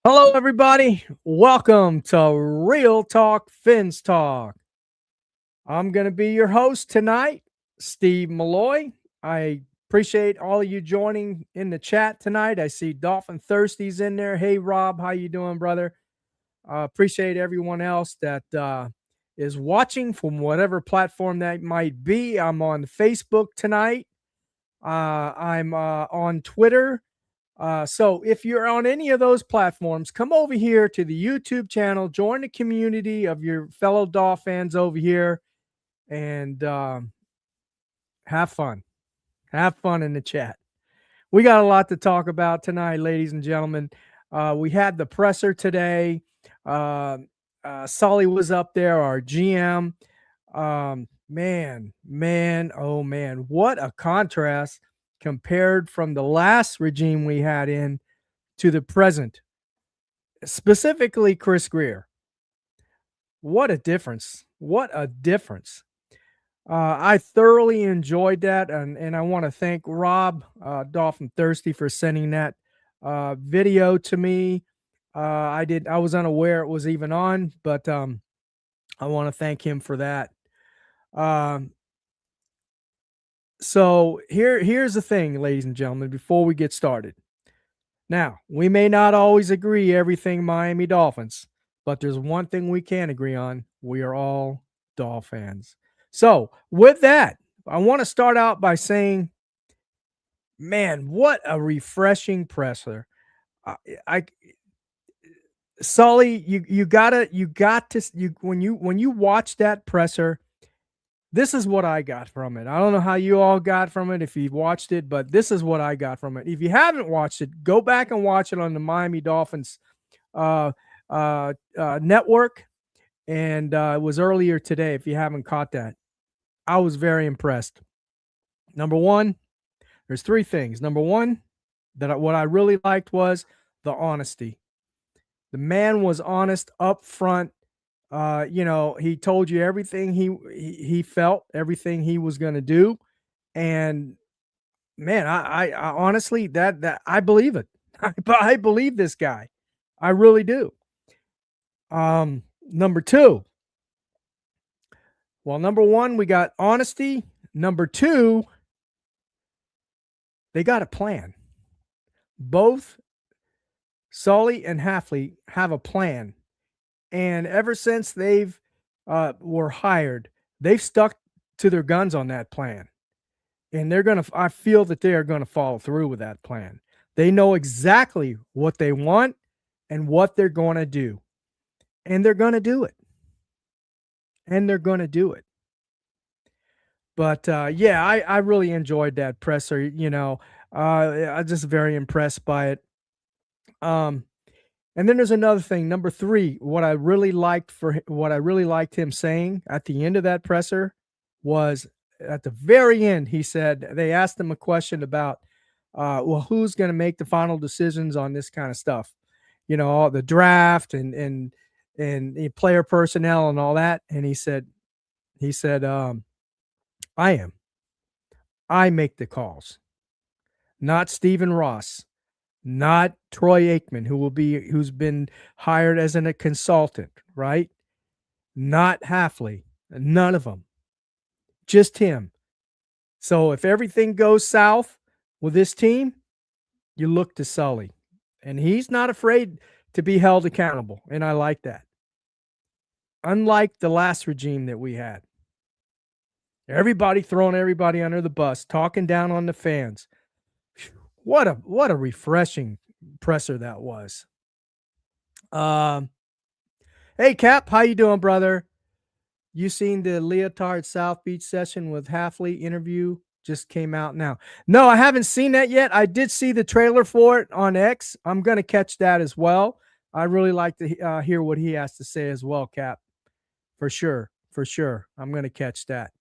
Hello, everybody. Welcome to Real Talk Fins Talk. I'm going to be your host tonight, Steve Malloy. I appreciate all of you joining in the chat tonight. I see Dolphin Thirsties in there. Hey, Rob, how you doing, brother? Appreciate everyone else that is watching from whatever platform that might be. I'm on Facebook tonight. I'm on Twitter. So if you're on any of those platforms, come over here to the YouTube channel, join the community of your fellow Dolphins over here, and have fun. Have fun in the chat. We got a lot to talk about tonight, ladies and gentlemen. We had the presser today. Uh, Sully was up there, our GM. Oh man, what a contrast compared from the last regime we had in to the present, specifically Chris Greer. What a difference. What a difference. I thoroughly enjoyed that, and I want to thank Rob, Dolphin Thirsty, for sending that video to me. I was unaware it was even on, but I want to thank him for that. So here's the thing, ladies and gentlemen, before we get started. Now, we may not always agree everything Miami Dolphins, but there's one thing we can agree on. We are all Dolphins. So, with that, I want to start out by saying, man, what a refreshing presser. I Sully, you got to when you watch that presser, this is what I got from it. I don't know how you all got from it if you've watched it, but this is what I got from it. If you haven't watched it, go back and watch it on the Miami Dolphins network. And it was earlier today. If you haven't caught that, I was very impressed. Number one, there's three things. Number one, what I really liked was the honesty. The man was honest up front. He told you everything he felt, everything he was going to do, and man, I honestly that I believe it. I believe this guy, I really do. Number two, well, number one, we got honesty. Number two, they got a plan. Both Sully and Halfley have a plan. And ever since they've were hired, they've stuck to their guns on that plan. And I feel that they are going to follow through with that plan. They know exactly what they want and what they're going to do. And they're going to do it. But I really enjoyed that presser. I'm just very impressed by it. And then there's another thing. Number three, what I really liked him saying at the end of that presser was at the very end, he said, they asked him a question about, who's going to make the final decisions on this kind of stuff? All the draft and player personnel and all that. And he said, I am. I make the calls, not Stephen Ross. Not Troy Aikman, who's been hired as a consultant, right? Not Halfley, none of them, just him. So if everything goes south with this team, you look to Sully, and he's not afraid to be held accountable, and I like that. Unlike the last regime that we had, everybody throwing everybody under the bus, talking down on the fans. What a refreshing presser that was. Hey Cap, how you doing, brother? You seen the Leotard South Beach session with Halfley interview? Just came out now. No, I haven't seen that yet. I did see the trailer for it on X. I'm going to catch that as well. I really like to hear what he has to say as well, Cap. For sure. I'm going to catch that.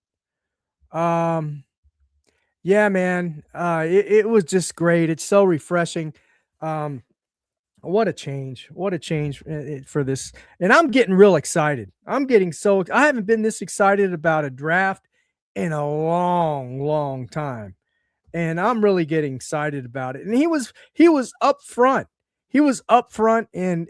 Yeah, man. It was just great. It's so refreshing. What a change. What a change for this. And I'm getting real excited. I haven't been this excited about a draft in a long, long time. And I'm really getting excited about it. And he was up front. he was upfront and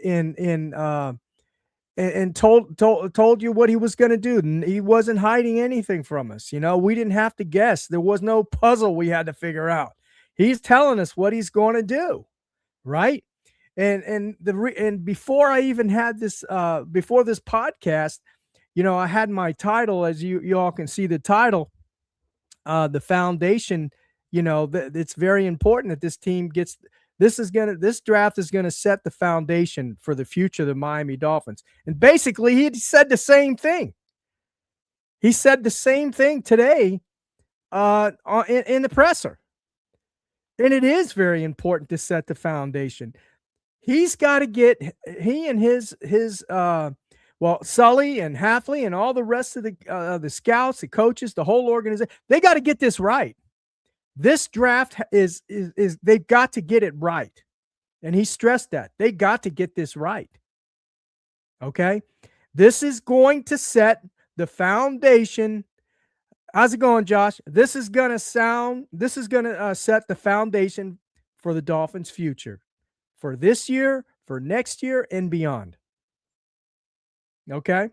told you what he was going to do. He wasn't hiding anything from us. We didn't have to guess. There was no puzzle we had to figure out. He's telling us what he's going to do, right? And before I even had this before this podcast, I had my title, as you all can see the title, the foundation. It's very important that this team gets. This draft is gonna set the foundation for the future of the Miami Dolphins. And basically, he said the same thing. He said the same thing today in the presser. And it is very important to set the foundation. He's got to get he and his Sully and Halfley and all the rest of the scouts, the coaches, the whole organization. They got to get this right. This draft is they've got to get it right. And he stressed that. They got to get this right. Okay? This is going to set the foundation. How's it going, Josh? This is going to set the foundation for the Dolphins' future. For this year, for next year, and beyond. Okay?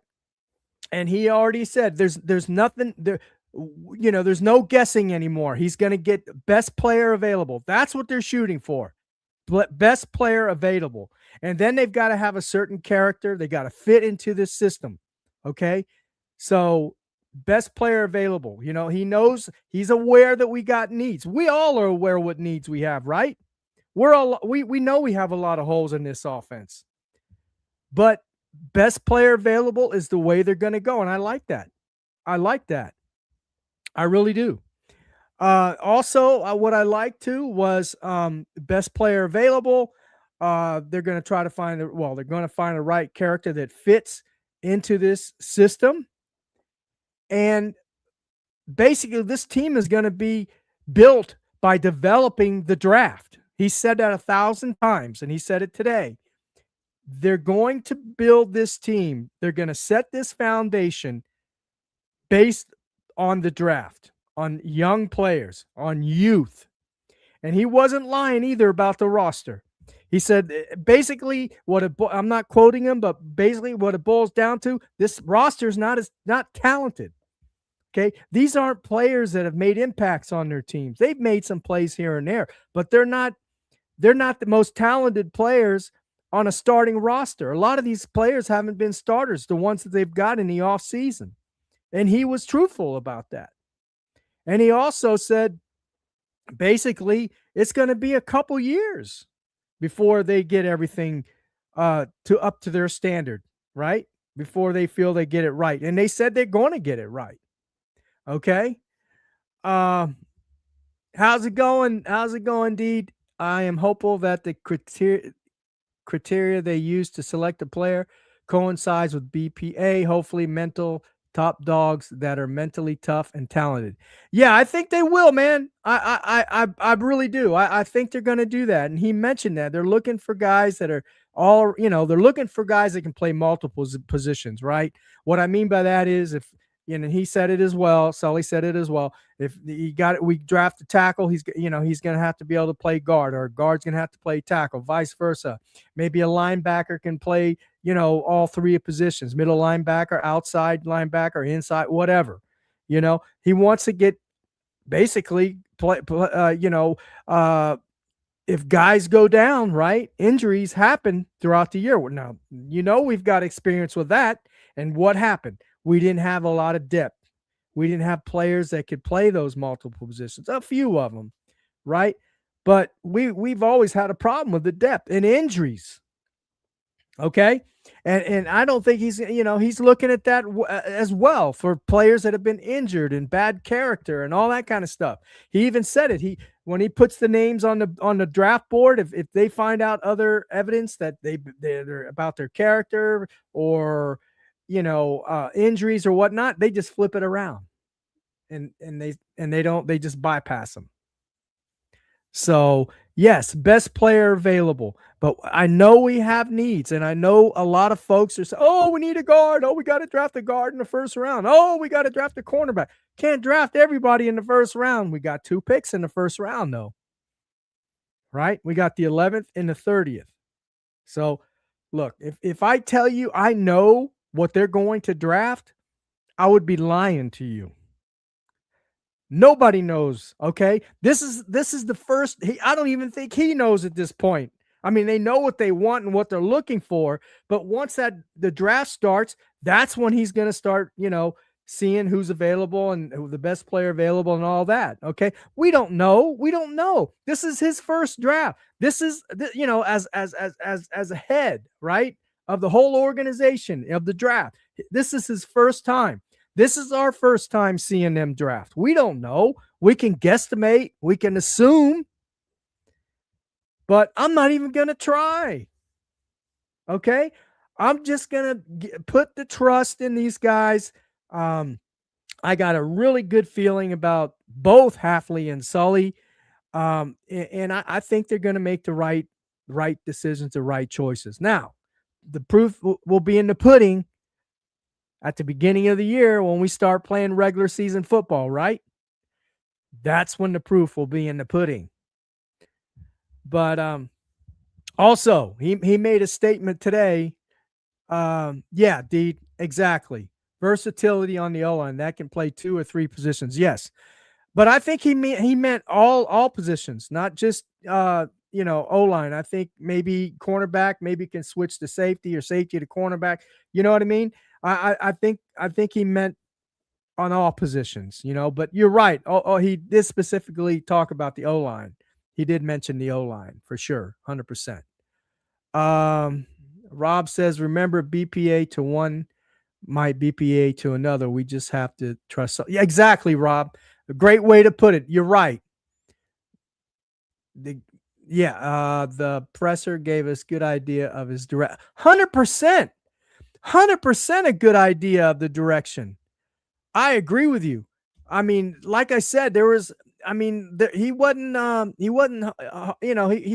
And he already said there's nothing there. There's no guessing anymore. He's going to get best player available. That's what they're shooting for. Best player available. And then they've got to have a certain character. They got to fit into this system. Okay? So best player available. He knows, he's aware that we got needs. We all are aware what needs we have, right? We know we have a lot of holes in this offense. But best player available is the way they're going to go. And I like that. I really do. Also, what I liked too was best player available. They're going to try to find they're going to find the right character that fits into this system. And basically, this team is going to be built by developing the draft. He said that 1,000 times, and he said it today. They're going to build this team. They're going to set this foundation based on the draft, on young players, on youth. And he wasn't lying either about the roster. He said basically I'm not quoting him, but basically what it boils down to, this roster is not talented. Okay, these aren't players that have made impacts on their teams. They've made some plays here and there, but they're not the most talented players on a starting roster. A lot of these players haven't been starters, the ones that they've got in the offseason. And he was truthful about that. And he also said, basically, it's going to be a couple years before they get everything up to their standard, right? Before they feel they get it right. And they said they're going to get it right. Okay. How's it going? Deed? I am hopeful that the criteria they use to select a player coincides with BPA, hopefully mental top dogs that are mentally tough and talented. Yeah, I think they will, man. I really do. I think they're going to do that. And he mentioned that they're looking for guys that are they're looking for guys that can play multiple positions, right? What I mean by that is and he said it as well. Sully said it as well. If we draft a tackle, he's going to have to be able to play guard, or a guard's going to have to play tackle, vice versa. Maybe a linebacker can play, all three positions, middle linebacker, outside linebacker, inside, whatever. He wants to get basically if guys go down, right, injuries happen throughout the year. Now, we've got experience with that. And what happened? We didn't have a lot of depth. We didn't have players that could play those multiple positions, a few of them, right? But we've always had a problem with the depth and injuries. Okay? And I don't think he's looking at that as well for players that have been injured and bad character and all that kind of stuff. He even said it. When he puts the names on the draft board, if they find out other evidence that they're about their character or injuries or whatnot, they just flip it around and they just bypass them. So yes, best player available, but I know we have needs, and I know a lot of folks are saying, oh, we need a guard. Oh, we got to draft a guard in the first round. Oh, we got to draft a cornerback. Can't draft everybody in the first round. We got 2 picks in the first round though. Right? We got the 11th and the 30th. So, look, if I tell you I know what they're going to draft, I would be lying to you. Nobody knows, okay? This is the first I don't even think he knows at this point. I mean, they know what they want and what they're looking for, but once that the draft starts, that's when he's going to start, seeing who's available and who the best player available and all that, okay? We don't know. We don't know. This is his first draft. This is as a head, right? Of the whole organization of the draft. This is his first time. This is our first time seeing them draft. We don't know. We can guesstimate, we can assume, but I'm not even going to try. Okay? I'm just going to put the trust in these guys. I got a really good feeling about both Halfley and Sully. And I think they're going to make the right decisions, the right choices. Now, the proof will be in the pudding at the beginning of the year when we start playing regular season football, right? That's when the proof will be in the pudding. But also, he made a statement today. Yeah, Deed, exactly. Versatility on the O-line, that can play 2 or 3 positions. Yes. But I think he meant all positions, not just O-line. I think maybe cornerback, maybe can switch to safety or safety to cornerback. You know what I mean? I think he meant on all positions, but you're right. He did specifically talk about the O-line. He did mention the O-line for sure, 100%. Rob says, remember BPA to one, my BPA to another. We just have to trust. Yeah, exactly, Rob. A great way to put it. You're right. The presser gave us good idea of his direct. 100%. 100% a good idea of the direction. I agree with you. I mean, like I said, he wasn't, he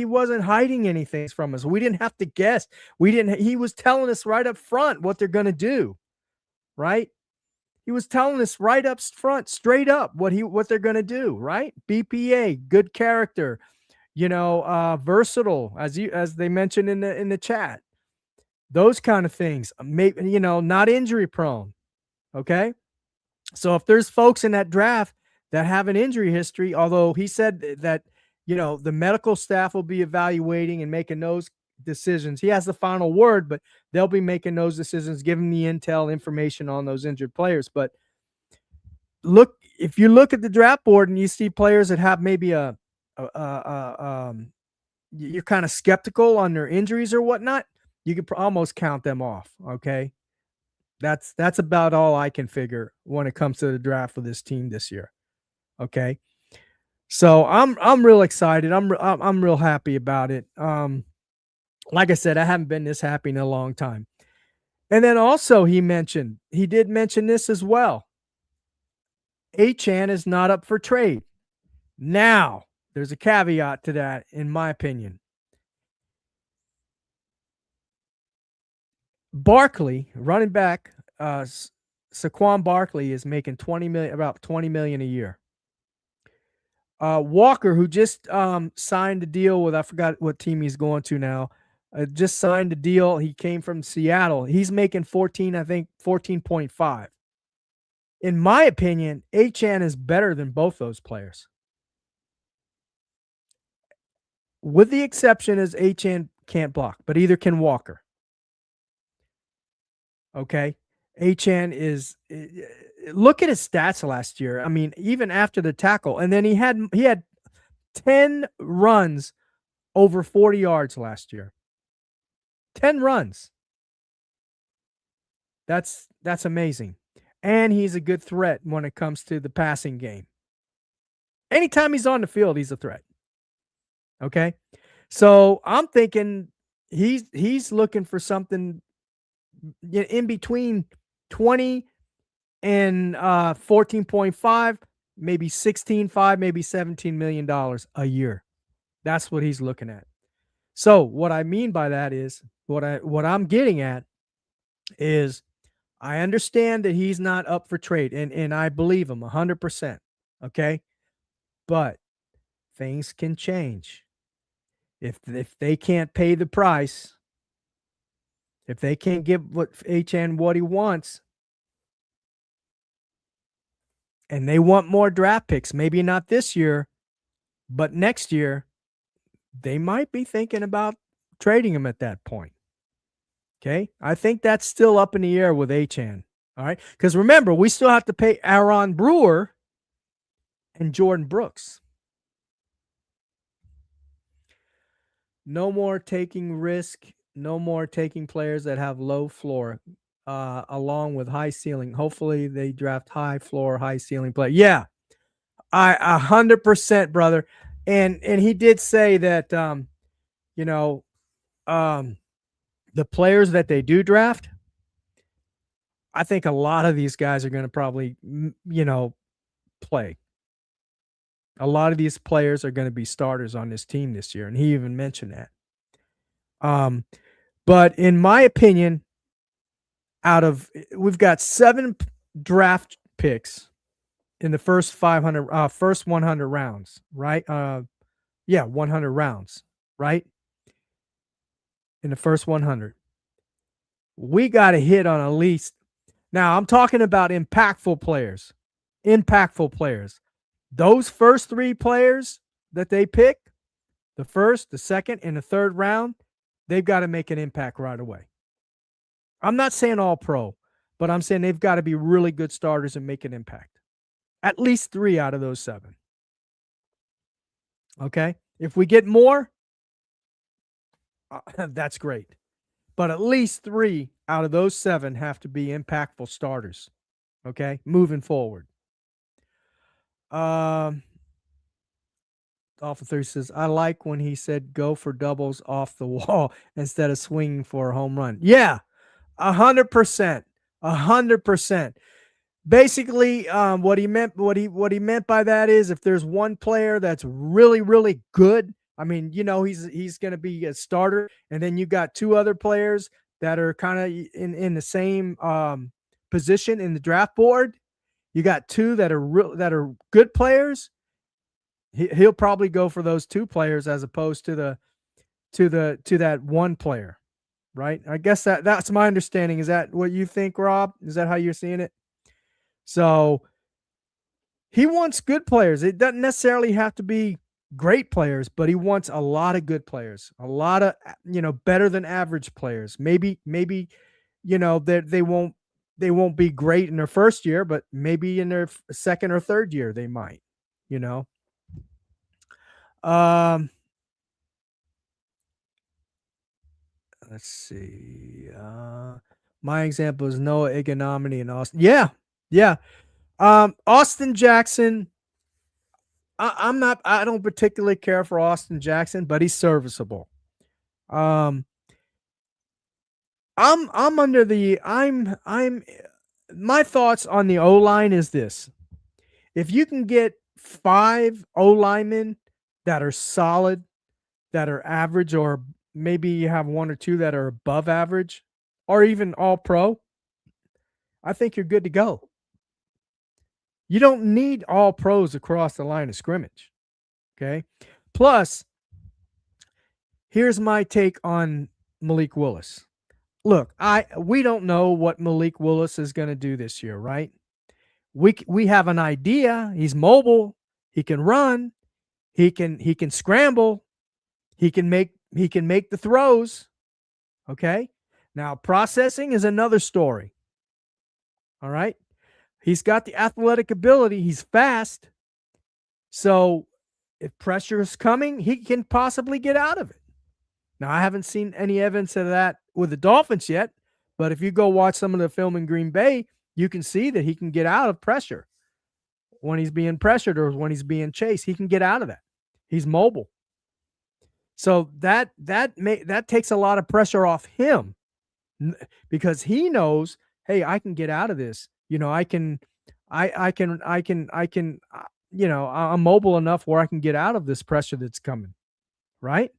wasn't hiding anything from us. We didn't have to guess. He was telling us right up front what they're going to do, right? He was telling us right up front, straight up what they're going to do, right? BPA, good character, versatile, as they mentioned in the chat. Those kind of things, maybe, not injury prone. Okay. So if there's folks in that draft that have an injury history, although he said that, the medical staff will be evaluating and making those decisions. He has the final word, but they'll be making those decisions, giving the intel information on those injured players. But if you look at the draft board and you see players that have maybe you're kind of skeptical on their injuries or whatnot, you could almost count them off. Okay. That's about all I can figure when it comes to the draft for this team this year. Okay. So I'm real excited. I'm real happy about it. Like I said, I haven't been this happy in a long time. And then also he did mention this as well. Achane is not up for trade. Now, there's a caveat to that, in my opinion. Barkley, running back, Saquon Barkley is making about $20 million a year. Walker, who just signed a deal with, I forgot what team he's going to now, just signed a deal. He came from Seattle. He's making 14.5. In my opinion, Achane is better than both those players. With the exception is Achane can't block, but either can Walker. Okay. Achane is, look at his stats last year. I mean, even after the tackle, and then he had 10 runs over 40 yards last year. 10 runs. That's amazing. And he's a good threat when it comes to the passing game. Anytime he's on the field, he's a threat. Okay. So I'm thinking he's looking for something in between 20 and 14.5, maybe 16.5, maybe $17 million a year. That's what he's looking at. So what I mean by that is what I'm getting at is I understand that he's not up for trade, and I believe him 100%. Okay. But things can change. If they can't pay the price, If they can't give what he wants, and they want more draft picks, maybe not this year, but next year, they might be thinking about trading him at that point. Okay. I think that's still up in the air with Achane. All right. Because remember, we still have to pay Aaron Brewer and Jordan Brooks. No more taking risk. No more taking players that have low floor, along with high ceiling. Hopefully, they draft high floor, high ceiling play. Yeah, 100%, brother. And he did say that, you know, the players that they do draft, I think a lot of these guys are going to probably, play. A lot of these players are going to be starters on this team this year, and he even mentioned that. But in my opinion, we've got 7 draft picks in the first 100 rounds, right? 100 rounds, right? In the first 100. We got to hit on at least. Now, I'm talking about impactful players. Impactful players. Those first 3 players that they pick, the first, the second, and the third round, they've got to make an impact right away. I'm not saying all pro, but I'm saying they've got to be really good starters and make an impact. At least 3 out of those 7. Okay? If we get more, that's great. But at least 3 out of those 7 have to be impactful starters. Okay? Moving forward. Alpha 3 says, I like when he said go for doubles off the wall instead of swinging for a home run. Yeah, 100%. 100%. Basically, what he meant by that is if there's one player that's really, really good, I mean, he's going to be a starter, and then you got 2 other players that are kind of in the same position in the draft board. You got 2 that are good players. He'll probably go for those 2 players as opposed to that one player, right? I guess that's my understanding. Is that what you think, Rob? Is that how you're seeing it? So he wants good players. It doesn't necessarily have to be great players, but he wants a lot of good players, a lot of, better than average players. Maybe, that they won't be great in their first year, but maybe in their second or third year, they might, let's see. My example is Noah Ignominy in Austin. Yeah. Yeah. Austin Jackson. I don't particularly care for Austin Jackson, but he's serviceable. I'm my thoughts on the O-line is this. If you can get 5 O-linemen that are solid, that are average, or maybe you have 1 or 2 that are above average, or even all pro, I think you're good to go. You don't need all pros across the line of scrimmage. Okay. Plus, here's my take on Malik Willis. Look, we don't know what Malik Willis is going to do this year, right? We have an idea. He's mobile. He can run. He can scramble. He can make the throws. Okay. Now, processing is another story. All right. He's got the athletic ability. He's fast. So if pressure is coming, he can possibly get out of it. Now, I haven't seen any evidence of that with the Dolphins yet, but if you go watch some of the film in Green Bay, you can see that he can get out of pressure. When he's being pressured or when he's being chased, he can get out of that. He's mobile. So that takes a lot of pressure off him because he knows, hey, I can get out of this. I'm mobile enough where I can get out of this pressure that's coming, right?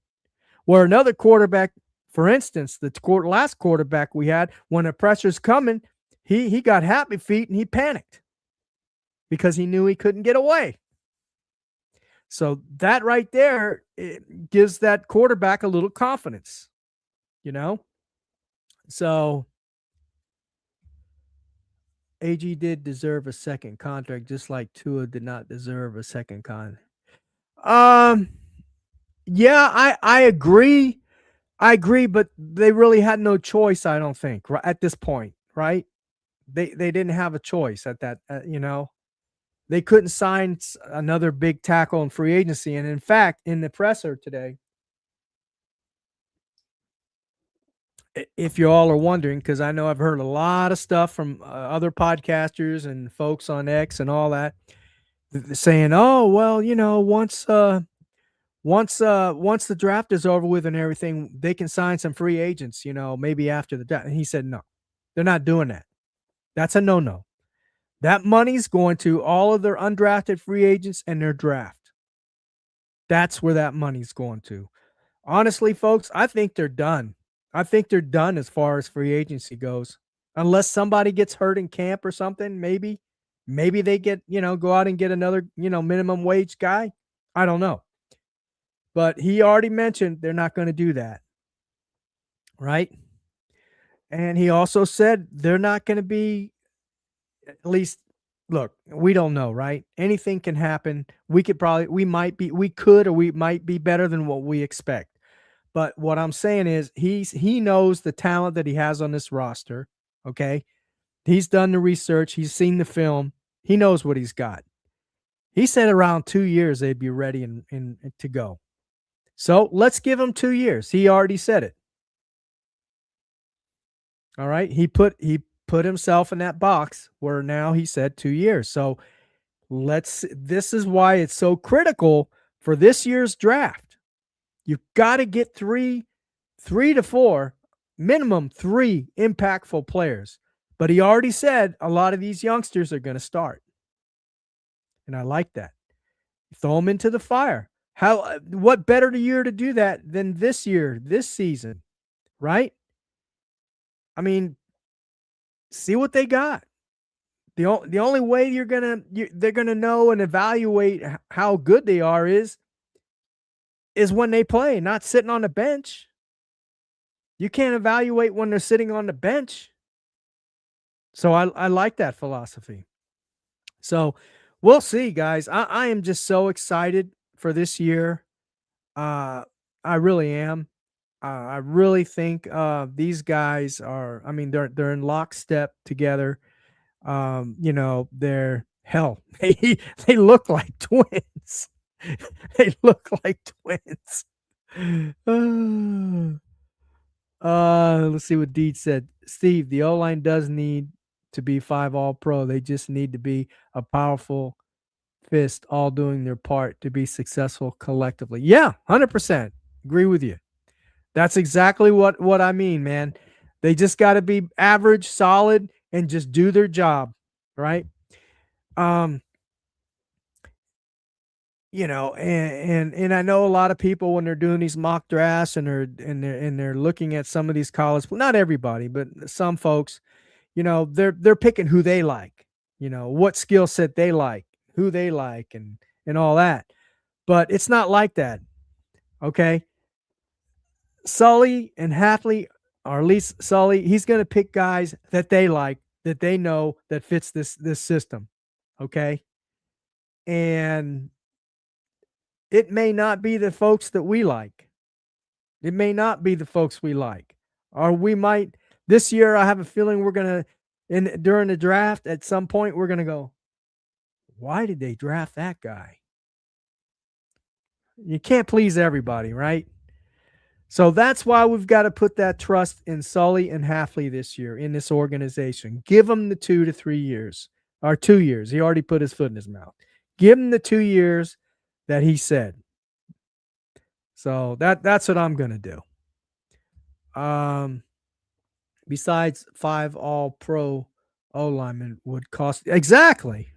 Where another quarterback, for instance, the last quarterback we had, when the pressure's coming, he got happy feet and he panicked because he knew he couldn't get away. So that right there, it gives that quarterback a little confidence, So AG did deserve a second contract, just like Tua did not deserve a second con. Um, yeah, I agree. I agree, but they really had no choice. I don't think at this point, right? They didn't have a choice at that. They couldn't sign another big tackle in free agency. And in fact, in the presser today, if you all are wondering, because I know I've heard a lot of stuff from other podcasters and folks on X and all that, saying, "Oh, well, once the draft is over with and everything, they can sign some free agents. Maybe after the draft." And he said, "No, they're not doing that. That's a no-no. That money's going to all of their undrafted free agents and their draft. That's where that money's going to." Honestly, folks, I think they're done. I think they're done as far as free agency goes. Unless somebody gets hurt in camp or something, maybe they go out and get another, minimum wage guy. I don't know. But he already mentioned they're not going to do that, right? And he also said they're not going to be, at least, look, we don't know, right? Anything can happen. We could or we might be better than what we expect. But what I'm saying is he knows the talent that he has on this roster. Okay. He's done the research. He's seen the film. He knows what he's got. He said around 2 years they'd be ready and to go. So let's give him 2 years. He already said it. All right. He put himself in that box where now he said 2 years. So this is why it's so critical for this year's draft. You've got to get three to four, minimum three impactful players. But he already said a lot of these youngsters are going to start. And I like that. Throw them into the fire. What better year to do that than this year, this season, right? I mean, see what they got. The only way they're gonna know and evaluate how good they are is when they play, not sitting on the bench. You can't evaluate when they're sitting on the bench. So I like that philosophy. So we'll see, guys. I am just so excited for this year. I really am. I really think these guys are. I mean, they're in lockstep together. They're hell. They look like twins. They look like twins. Let's see what Deed said. Steve, the O line does need to be 5 all pro. They just need to be a powerful fist, all doing their part to be successful collectively. Yeah, 100%. Agree with you. That's exactly what I mean, man. They just got to be average, solid, and just do their job, right? Um, and I know a lot of people when they're doing these mock drafts and they're looking at some of these college, not everybody, but some folks, they're picking who they like, what skill set they like, who they like, and all that. But it's not like that. Okay. Sully and Halfley, or at least Sully, he's going to pick guys that they like, that they know that fits this system. Okay. And it may not be the folks that we like. It may not be the folks we like. Or we might this year, I have a feeling we're going to during the draft at some point we're going to go, why did they draft that guy? You can't please everybody, right? So that's why we've got to put that trust in Sully and Halfley this year in this organization. Give them the 2 to 3 years, or 2 years. He already put his foot in his mouth. Give him the 2 years that he said. So that's what I'm going to do. Besides 5 all pro O linemen would cost exactly.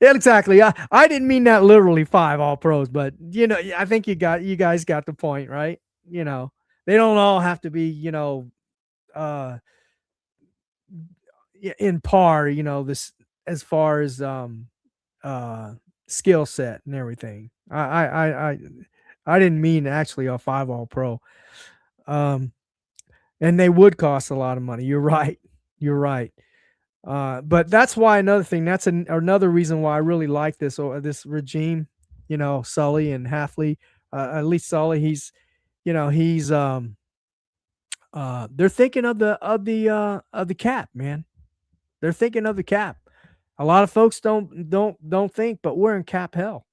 Exactly. I didn't mean that literally 5 all pros, but I think you guys got the point, right? They don't all have to be, uh in par, this as far as skill set and everything. I didn't mean actually a 5 all pro. and they would cost a lot of money. You're right. You're right. But that's why another thing. That's another reason why I really like this regime. Sully and Halfley. At least Sully, they're thinking of the cap, man. They're thinking of the cap. A lot of folks don't think, but we're in cap hell.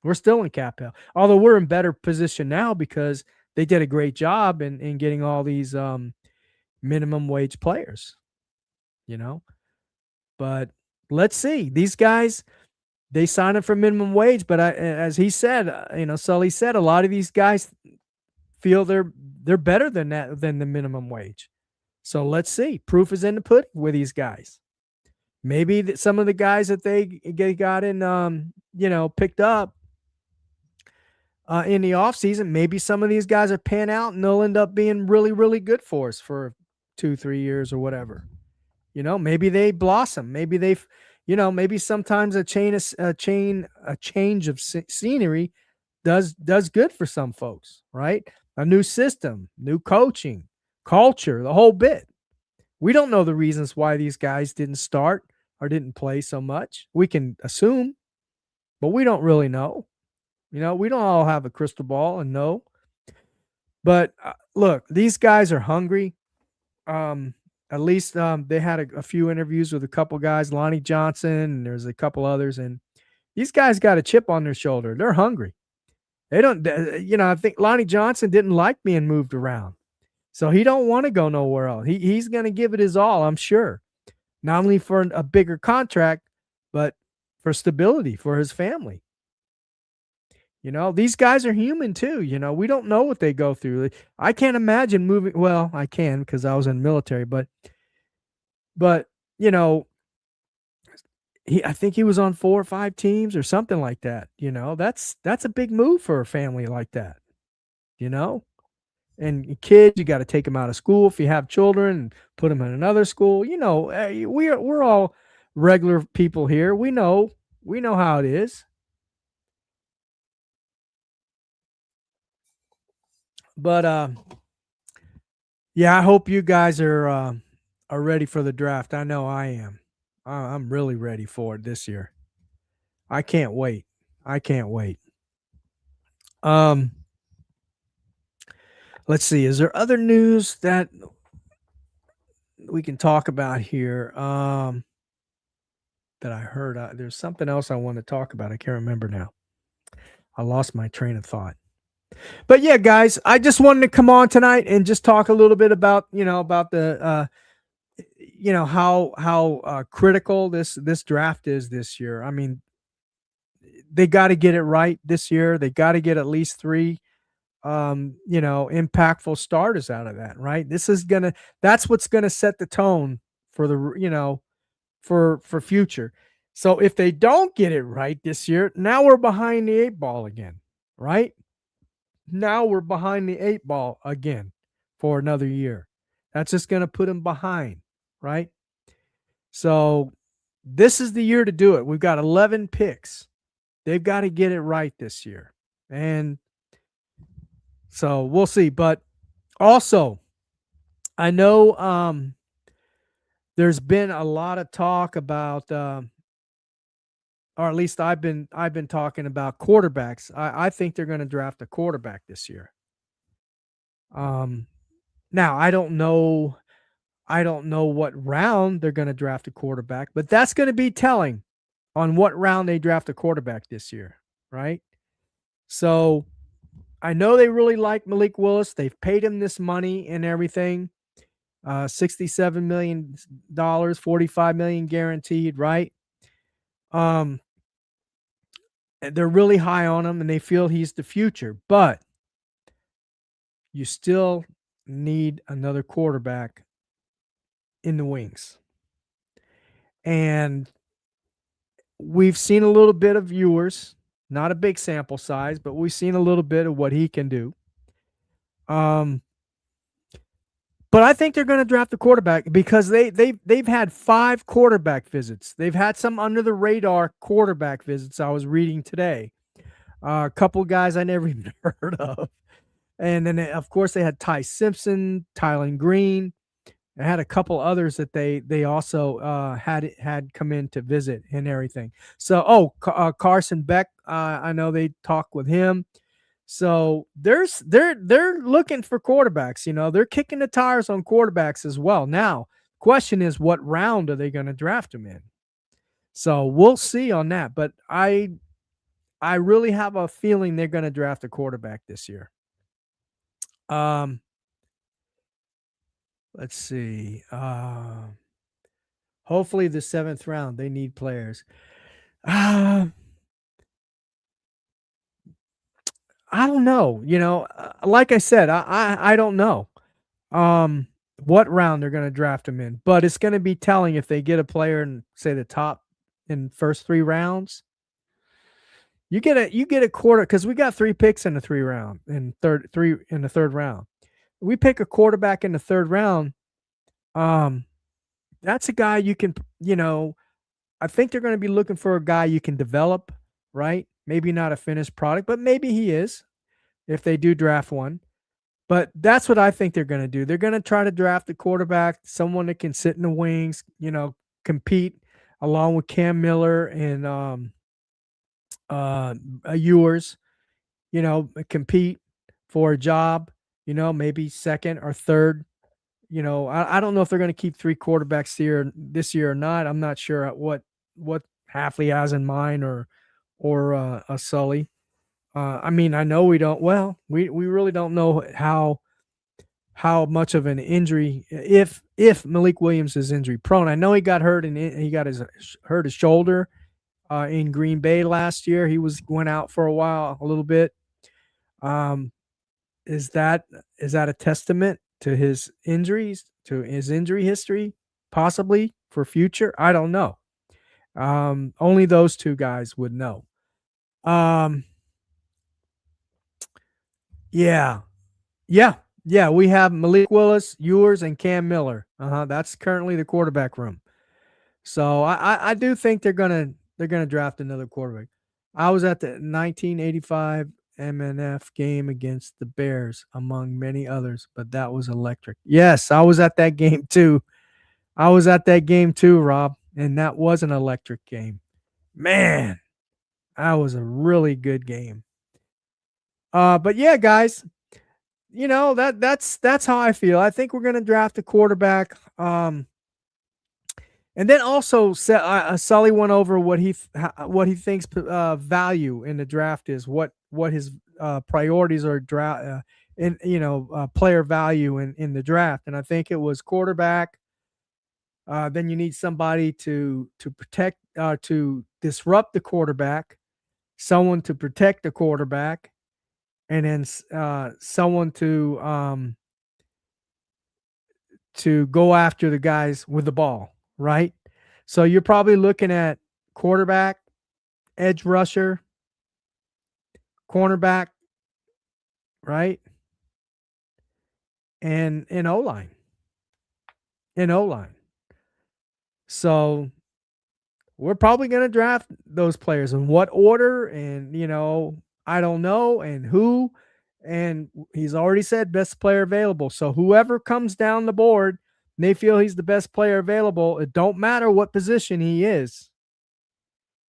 We're still in cap hell. Although we're in better position now because they did a great job in getting all these minimum wage players, you know. But let's see. These guys, they sign up for minimum wage, but as he said, Sully said, a lot of these guys feel they're better than the minimum wage. So let's see. Proof is in the pudding with these guys. Maybe some of the guys that they got in, picked up in the offseason, maybe some of these guys are pan out and they'll end up being really, really good for us for 2-3 years or whatever. Maybe they blossom. Maybe maybe sometimes a change of scenery does good for some folks, right? A new system, new coaching, culture, the whole bit. We don't know the reasons why these guys didn't start or didn't play so much. We can assume, but we don't really know. We don't all have a crystal ball and know. But look, these guys are hungry. At least they had a few interviews with a couple guys, Lonnie Johnson, and there's a couple others, and these guys got a chip on their shoulder. They're hungry. They don't, I think Lonnie Johnson didn't like being moved around, so he don't want to go nowhere else. He's going to give it his all, I'm sure, not only for a bigger contract, but for stability for his family. These guys are human too. We don't know what they go through. I can't imagine moving. Well, I can because I was in the military, but I think he was on 4 or 5 teams or something like that. That's a big move for a family like that. And kids, you got to take them out of school if you have children and put them in another school. We're all regular people here. We know how it is. But yeah, I hope you guys are ready for the draft. I know I am. I'm really ready for it this year. I can't wait. I can't wait. Um, let's see. Is there other news that we can talk about here? That I heard. There's something else I want to talk about. I can't remember now. I lost my train of thought. But yeah, guys, I just wanted to come on tonight and just talk a little bit about the how critical this draft is this year. I mean, they got to get it right this year. They got to get at least 3 impactful starters out of that, right? That's what's gonna set the tone for for future. So if they don't get it right this year, now we're behind the 8 ball again, right? Now we're behind the 8 ball again for another year. That's just going to put them behind, right? So this is the year to do it. We've got 11 picks. They've got to get it right this year. And so we'll see. But also, I know there's been a lot of talk about or at least I've been talking about quarterbacks. I think they're going to draft a quarterback this year. Now I don't know what round they're going to draft a quarterback, but that's going to be telling on what round they draft a quarterback this year, right? So I know they really like Malik Willis. They've paid him this money and everything. $67 million, $45 million guaranteed, right? They're really high on him and they feel he's the future, but you still need another quarterback in the wings. And we've seen a little bit of Ewers, not a big sample size, but we've seen a little bit of what he can do. But I think they're going to draft the quarterback because they've had 5 quarterback visits. They've had some under the radar quarterback visits I was reading today. A couple guys I never even heard of. And then, of course, they had Ty Simpson, Tylen Green. They had a couple others that they also had come in to visit and everything. So, Carson Beck, I know they talk with him. So they're looking for quarterbacks. They're kicking the tires on quarterbacks as well. Now, question is, what round are they going to draft them in? So we'll see on that. But I really have a feeling they're going to draft a quarterback this year. Um, let's see. Hopefully the seventh round. They need players. Uh, I don't know. Like I said, I don't know. What round they're going to draft him in, but it's going to be telling if they get a player in, say, the top in first 3 rounds. You get a quarter, because we got 3 picks in the third round. We pick a quarterback in the third round. That's a guy you can, I think they're going to be looking for a guy you can develop, right? Maybe not a finished product, but maybe he is if they do draft one. But that's what I think they're going to do. They're going to try to draft a quarterback, someone that can sit in the wings, compete along with Cam Miller and Ewers, compete for a job, maybe second or third. I don't know if they're going to keep 3 quarterbacks here this year or not. I'm not sure what Halfley has in mind, or a Sully. I mean, I know we don't. Well, we really don't know how much of an injury, if Malik Williams is injury prone. I know he got hurt and he got hurt his shoulder in Green Bay last year. He went out for a while, a little bit. Is that a testament to his injuries, to his injury history, possibly for future? I don't know. Only those two guys would know. Yeah, yeah, yeah. We have Malik Willis, Ewers, and Cam Miller. That's currently the quarterback room. So I do think they're gonna draft another quarterback. I was at the 1985 MNF game against the Bears, among many others, but that was electric. Yes, I was at that game too. Rob, and that was an electric game. Man, that was a really good game. But yeah, guys, that's how I feel. I think we're gonna draft a quarterback. And then also, Sully went over what he thinks value in the draft is, what his priorities are, in player value in the draft, and I think it was quarterback. Then you need somebody to protect, to disrupt the quarterback, someone to protect the quarterback, and then someone to go after the guys with the ball, right? So you're probably looking at quarterback, edge rusher, cornerback, right? And O-line. So we're probably going to draft those players. In what order, and I don't know, and who. And he's already said best player available. So whoever comes down the board, and they feel he's the best player available, it don't matter what position he is,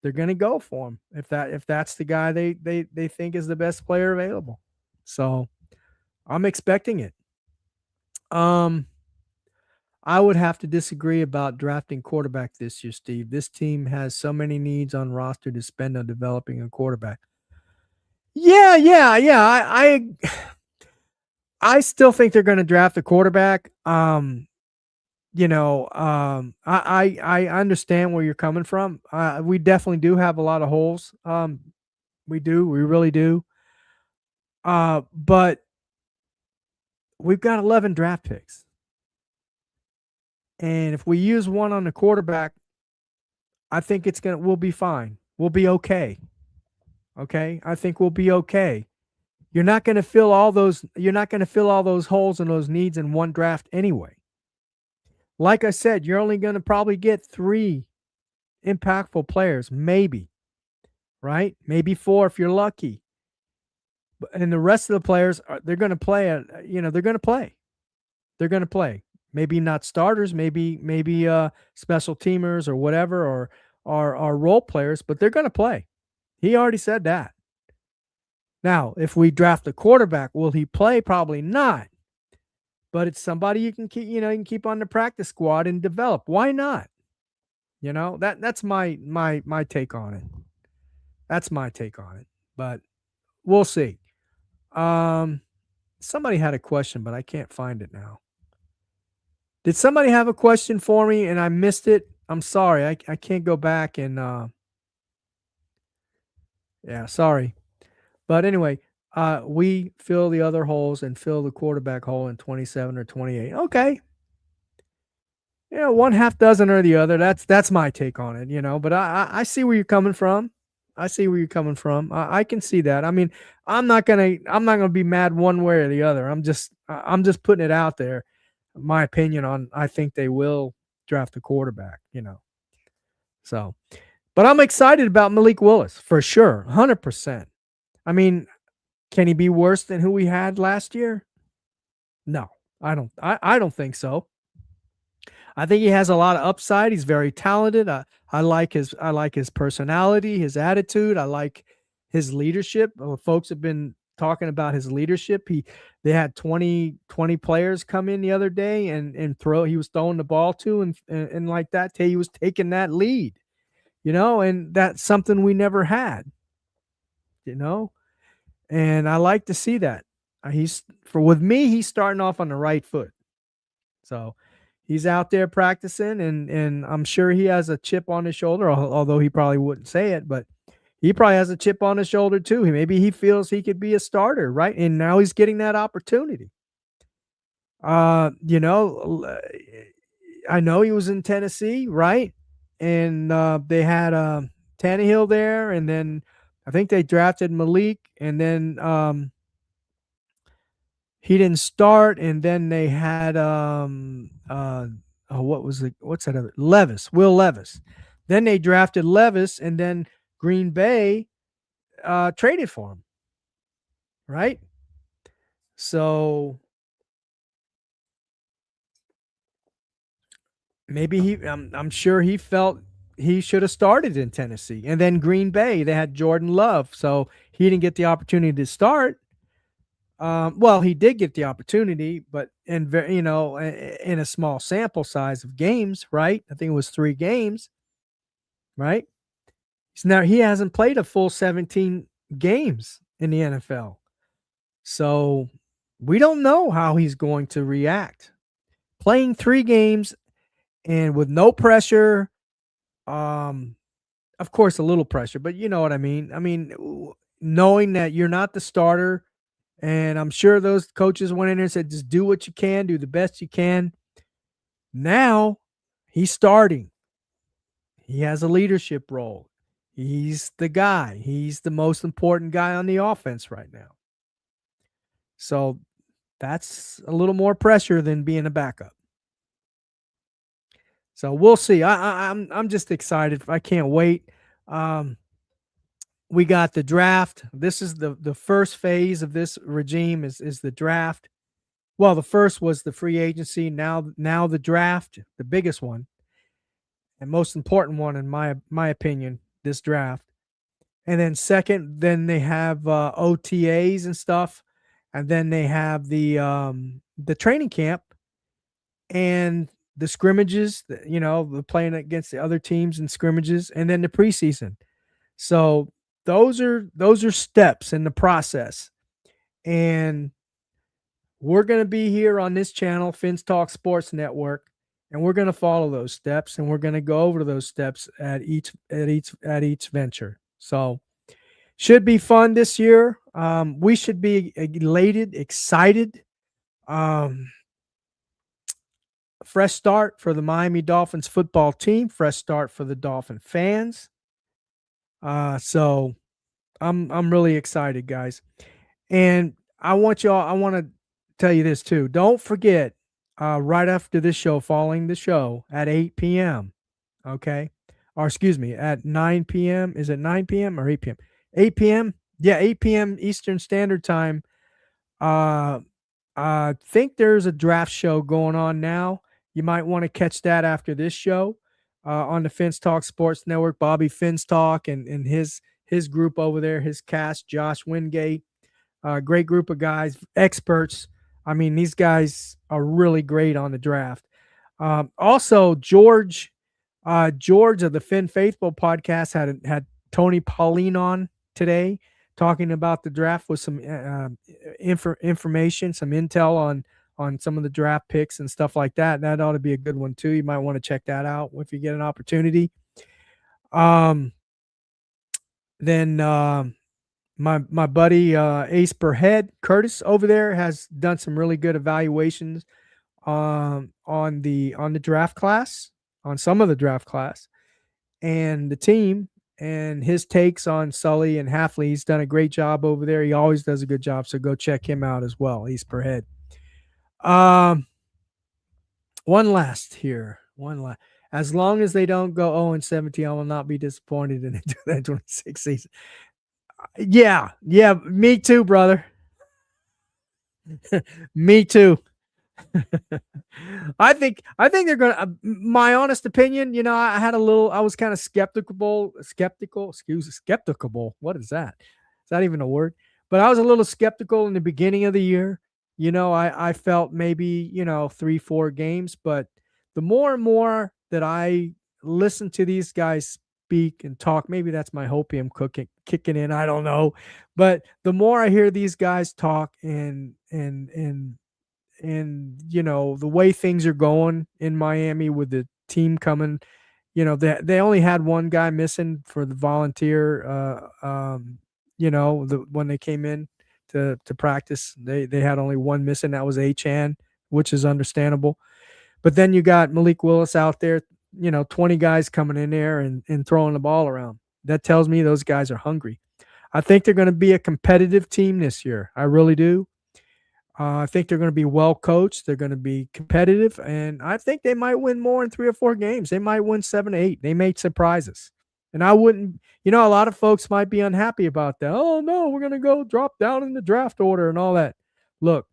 they're going to go for him if that's the guy they think is the best player available. So I'm expecting it. I would have to disagree about drafting quarterback this year, Steve. This team has so many needs on roster to spend on developing a quarterback. Yeah. I still think they're going to draft a quarterback. I understand where you're coming from. We definitely do have a lot of holes. We really do. But we've got 11 draft picks. And if we use one on the quarterback, I think we'll be fine. We'll be okay. Okay? I think we'll be okay. You're not going to fill all those holes and those needs in one draft anyway. Like I said, you're only going to probably get 3 impactful players, maybe. Right? Maybe 4 if you're lucky. And the rest of the players they're going to play they're going to play. They're going to play. Maybe not starters, maybe special teamers or whatever, or role players, but they're going to play. He already said that. Now, if we draft a quarterback, will he play? Probably not. But it's somebody you can keep, you can keep on the practice squad and develop. Why not? That's my take on it. That's my take on it. But we'll see. Um, Somebody had a question, but I can't find it now. Did somebody have a question for me and I missed it? I'm sorry. I can't go back and yeah, sorry. But anyway, we fill the other holes and fill the quarterback hole in 27 or 28. Okay. Yeah, one half dozen or the other. That's my take on it, But I see where you're coming from. I see where you're coming from. I can see that. I mean, I'm not gonna be mad one way or the other. I'm just putting it out there. My opinion on I think they will draft a quarterback. So, but I'm excited about Malik Willis for sure, 100%. I mean, can he be worse than who we had last year? No, I don't. I don't think so. I think he has a lot of upside. He's very talented. I like his personality, his attitude. I like his leadership. Folks have been talking about his leadership. They had 20 players come in the other day and throw. He was throwing the ball to and like that. He was taking that lead, and that's something we never had, you know. And I like to see that. With me, he's starting off on the right foot. So he's out there practicing, and I'm sure he has a chip on his shoulder, although he probably wouldn't say it, but he probably has a chip on his shoulder too. Maybe he feels he could be a starter, right? And now he's getting that opportunity. I know he was in Tennessee, right? And they had Tannehill there, and then I think they drafted Malik, and then he didn't start, and then they had what's that other Will Levis. Then they drafted Levis, and then Green Bay traded for him, right? So maybe I'm sure he felt he should have started in Tennessee, and then Green Bay they had Jordan Love, so he didn't get the opportunity to start. Well, he did get the opportunity, but in a small sample size of games, right? I think it was 3 games, right? So now he hasn't played a full 17 games in the NFL. So we don't know how he's going to react. Playing 3 games and with no pressure, of course a little pressure, but you know what I mean. I mean, knowing that you're not the starter, and I'm sure those coaches went in there and said, just do what you can, do the best you can. Now he's starting. He has a leadership role. He's the guy. He's the most important guy on the offense right now. So that's a little more pressure than being a backup. So we'll see. I'm just excited. I can't wait. We got the draft. This is the first phase of this regime is the draft. Well, the first was the free agency. Now the draft, the biggest one and most important one in my opinion, this draft. And then second, then they have OTAs and stuff, and then they have the training camp and the scrimmages. The playing against the other teams in scrimmages, and then the preseason. So those are steps in the process, and we're going to be here on this channel, Fins Talk Sports Network, and we're going to follow those steps, and we're going to go over those steps at each venture. So should be fun this year. We should be elated, excited. Fresh start for the Miami Dolphins football team. Fresh start for the Dolphin fans. So I'm really excited, guys. And I want to tell you this too. Don't forget, right after this show, following the show at 8 p.m. Okay. Or excuse me, at 9 p.m. Is it 9 p.m. or 8 p.m.? 8 p.m. Yeah, 8 p.m. Eastern Standard Time. Uh, I think there's a draft show going on now. You might want to catch that after this show on the Finns Talk Sports Network. Bobby Finns Talk and his group over there, his cast, Josh Wingate, great group of guys, experts. I mean, these guys are really great on the draft. Also, George of the Finn Faithful podcast had Tony Pauline on today, talking about the draft with some information, some intel on some of the draft picks and stuff like that. That ought to be a good one too. You might want to check that out if you get an opportunity. Then my buddy Ace Burhead Curtis over there has done some really good evaluations on the draft class, on some of the draft class and the team, and his takes on Sully and Halfley. He's done a great job over there. He always does a good job, so go check him out as well. He's per head. One last here. One last. As long as they don't go 0-17, I will not be disappointed in the 2026 season. Yeah, me too, brother. Me too. I think they're going to, my honest opinion, I was kind of skeptical. What is that? Is that even a word? But I was a little skeptical in the beginning of the year. I felt maybe, 3-4 games, but the more and more that I listen to these guys speak and talk, maybe that's my hopium kicking in. I don't know. But the more I hear these guys talk and the way things are going in Miami with the team coming, they only had one guy missing for the volunteer. When they came in to practice, they had only one missing. That was Achan, which is understandable. But then you got Malik Willis out there, 20 guys coming in there and throwing the ball around. That tells me those guys are hungry. I think they're going to be a competitive team this year. I really do. I think they're going to be well coached. They're going to be competitive, and I think they might win more in 3 or 4 games. They might win 7-8. They may surprise us. And I wouldn't, a lot of folks might be unhappy about that. Oh, no, we're going to go drop down in the draft order and all that. Look,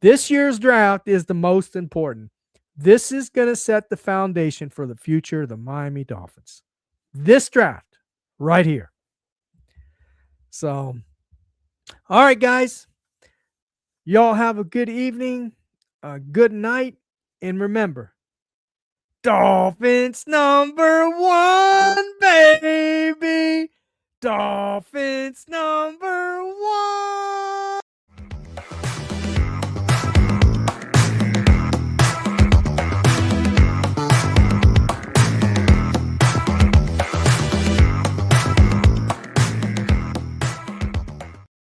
this year's draft is the most important. This is going to set the foundation for the future of the Miami Dolphins. This draft right here. So, all right, guys. Y'all have a good evening, a good night, and remember, Dolphins #1, baby. Dolphins #1.